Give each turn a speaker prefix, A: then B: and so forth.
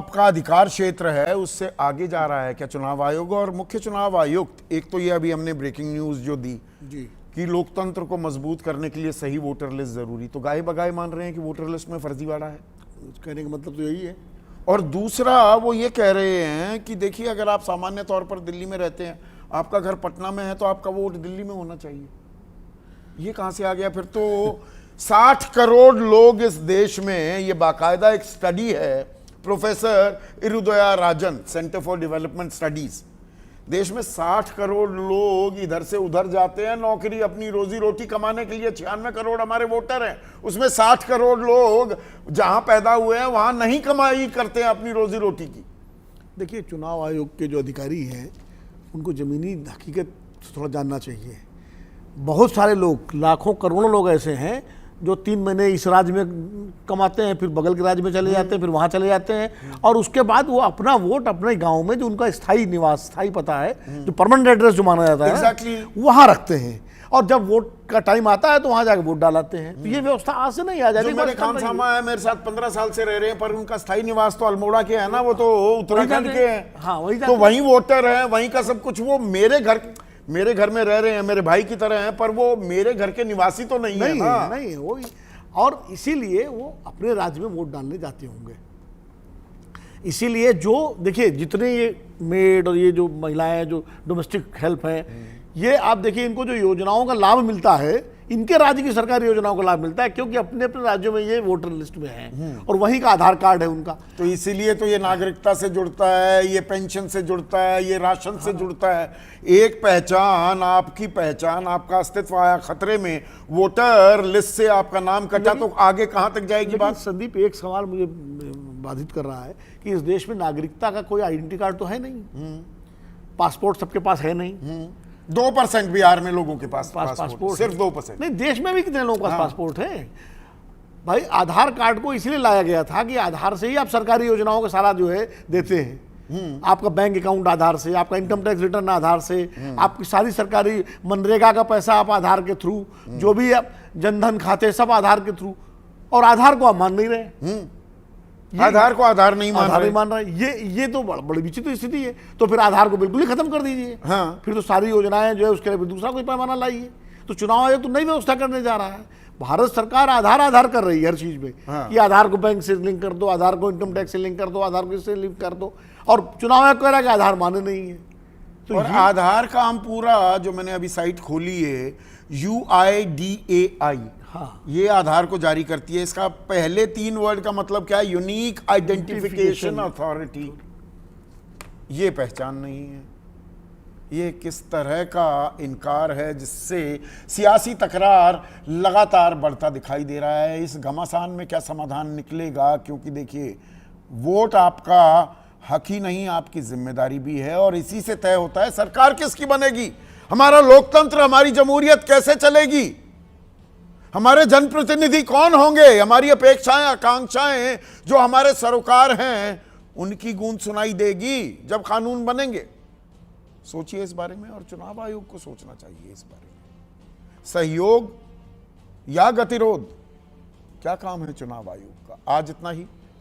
A: आपका अधिकार क्षेत्र है उससे आगे जा रहा है क्या चुनाव आयोग? और मुख्य चुनाव आयुक्त, एक तो ये अभी हमने ब्रेकिंग न्यूज जो दी
B: जी
A: कि लोकतंत्र को मजबूत करने के लिए सही वोटर लिस्ट जरूरी, तो गाये बगाए मान रहे हैं कि वोटर लिस्ट में फर्जीवाड़ा है।
B: कहने का मतलब तो यही है।
A: और दूसरा वो ये कह रहे हैं कि देखिए, अगर आप सामान्य तौर पर दिल्ली में रहते हैं, आपका घर पटना में है, तो आपका वोट दिल्ली में होना चाहिए। ये कहां से आ गया फिर? तो 60 करोड़ लोग इस देश में, ये बाकायदा एक स्टडी है, professor Irudaya Rajan, centre for development studies, देश में 60 करोड़ लोग इधर से उधर जाते हैं नौकरी, अपनी रोजी रोटी कमाने के लिए। 96 करोड़ हमारे वोटर हैं, उसमें 60 करोड़ लोग जहां पैदा हुए हैं वहां नहीं कमाई करते हैं अपनी रोजी रोटी की।
B: देखिए, चुनाव आयोग के जो अधिकारी हैं उनको ज़मीनी हकीकत थोड़ा जानना चाहिए। बहुत सारे लोग, लाखों करोड़ों लोग ऐसे हैं जो 3 महीने इस राज्य में कमाते हैं, फिर बगल के राज्य में चले जाते हैं, फिर वहाँ चले जाते हैं, और उसके बाद वो अपना वोट अपने गांव में, जो उनका स्थायी निवास, स्थायी पता है, जो परमानेंट एड्रेस जो माना जाता है, वहाँ रखते हैं। और जब वोट का टाइम आता है तो वहाँ जाके वोट डालाते हैं। तो ये व्यवस्था आज से नहीं आ जाती।
A: मेरे खानसामा है, मेरे साथ 15 साल से रह रहे हैं, पर उनका स्थायी निवास तो अल्मोड़ा के है ना, वो तो उत्तराखंड के हैं।
B: हाँ, वही
A: तो वहीं वोटर है, वहीं का सब कुछ। वो मेरे घर में रह रहे हैं, मेरे भाई की तरह हैं, पर वो मेरे घर के निवासी तो नहीं है ना।
B: नहीं, वही। और इसीलिए वो अपने राज्य में वोट डालने जाते होंगे। इसीलिए जो देखिए, जितने ये मेड और ये जो महिलाएं जो डोमेस्टिक हेल्प है, ये आप देखिए, इनको जो योजनाओं का लाभ मिलता है, इनके राज्य की सरकारी योजनाओं का लाभ मिलता है, क्योंकि अपने अपने राज्यों में ये वोटर लिस्ट में है और वहीं का आधार कार्ड है उनका।
A: तो इसीलिए तो ये नागरिकता से जुड़ता है, ये पेंशन से जुड़ता है, ये राशन से जुड़ता है। एक पहचान, आपकी पहचान, आपका अस्तित्व आया खतरे में, वोटर लिस्ट से आपका नाम कटा, तो आगे कहां तक जाएगी बात?
B: संदीप, एक सवाल मुझे बाधित कर रहा है कि इस देश में नागरिकता का कोई आइडेंटिटी कार्ड तो है नहीं, पासपोर्ट सबके पास है नहीं।
A: 2% बिहार में लोगों के पास पासपोर्ट, सिर्फ 2%।
B: नहीं, देश में भी कितने लोगों के पास पासपोर्ट है भाई? आधार कार्ड को इसलिए लाया गया था कि आधार से ही आप सरकारी योजनाओं का सारा जो है देते हैं। आपका बैंक अकाउंट आधार से, आपका इनकम टैक्स रिटर्न आधार से, आपकी सारी सरकारी मनरेगा का पैसा आप आधार के थ्रू, जो भी आप जनधन खाते सब आधार के थ्रू। और आधार को आप मान नहीं रहे,
A: आधार को आधार नहीं
B: मान रहे। ये तो बड़ी विचित्र स्थिति है। तो फिर आधार को बिल्कुल ही खत्म कर दीजिए।
A: हाँ।
B: फिर तो सारी योजनाएं जो है उसके लिए दूसरा कोई पैमाना लाइए। तो चुनाव आयोग तो नई व्यवस्था करने जा रहा है। भारत सरकार आधार कर रही है हर चीज में।
A: हाँ।
B: कि आधार को बैंक से लिंक कर दो, आधार को इनकम टैक्स से लिंक कर दो, आधार को इससे लिंक कर दो, और चुनाव आयोग कह रहा है कि आधार माने नहीं है।
A: तो और आधार का हम पूरा, जो मैंने अभी साइट खोली है, UIDAI,
B: हाँ,
A: ये आधार को जारी करती है। इसका पहले 3 वर्ड का मतलब क्या है? Unique identification authority. ये पहचान नहीं है। ये किस तरह का इनकार है जिससे सियासी तकरार लगातार बढ़ता दिखाई दे रहा है। इस घमासान में क्या समाधान निकलेगा? क्योंकि देखिए, वोट आपका हक ही नहीं, आपकी जिम्मेदारी भी है, और इसी से तय होता है सरकार किसकी बनेगी, हमारा लोकतंत्र, हमारी जमहूरियत कैसे चलेगी, हमारे जनप्रतिनिधि कौन होंगे, हमारी अपेक्षाएं आकांक्षाएं जो हमारे सरोकार हैं, उनकी गूंज सुनाई देगी जब कानून बनेंगे। सोचिए इस बारे में, और चुनाव आयोग को सोचना चाहिए इस बारे में। सहयोग या गतिरोध, क्या काम है चुनाव आयोग का? आज इतना ही।